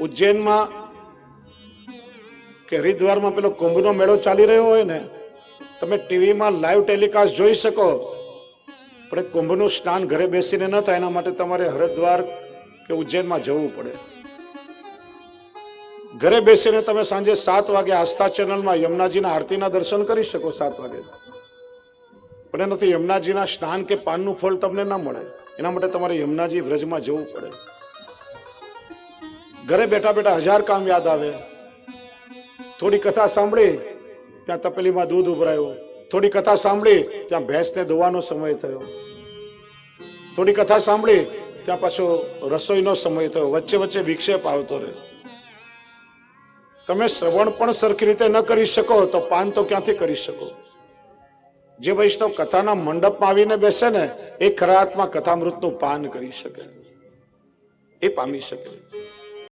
ઉજ્જૈનમાં કે હરિદ્વારમાં પેલો કુંભનો મેળો ચાલી રહ્યો હોય ને, તમે ટીવીમાં લાઈવ ટેલિકાસ્ટ જોઈ શકો, પણ કુંભનું સ્નાન ઘરે બેસીને ન થાય એના માટે તમારે હરિદ્વાર કે ઉજ્જૈનમાં જવું પડે. ઘરે બેસીને તમે સાંજે 7 વાગે આસ્થા ચેનલમાં યમુનાજીના આરતીના દર્શન કરી શકો 7 વાગે, પણ એનાથી યમુનાજીના સ્નાન કે પાનનું ફળ તમને ના મળે. એના માટે તમારે યમુનાજી વ્રજમાં જવું પડે. ઘરે બેઠા બેઠા 1000 કામ યાદ આવે. થોડી કથા સાંભળી, ત્યાં તપેલીમાં દૂધ ઉભરાયું. થોડી કથા સાંભળી, ત્યાં ભેંસને ધોવાનો સમય થયો. થોડી કથા સાંભળી, ત્યાં પાછો રસોઈનો સમય થયો. વચ્ચે વચ્ચે વિક્ષેપ આવતો રહે. તમે શ્રવણ પણ સરખી રીતે ન કરી શકો તો પાન તો ક્યાંથી કરી શકો? જે વૈષ્ણવ કથાના મંડપમાં આવીને બેસે ને, એ ખરા અર્થમાં કથામૃતનું પાન કરી શકે, એ પામી શકે.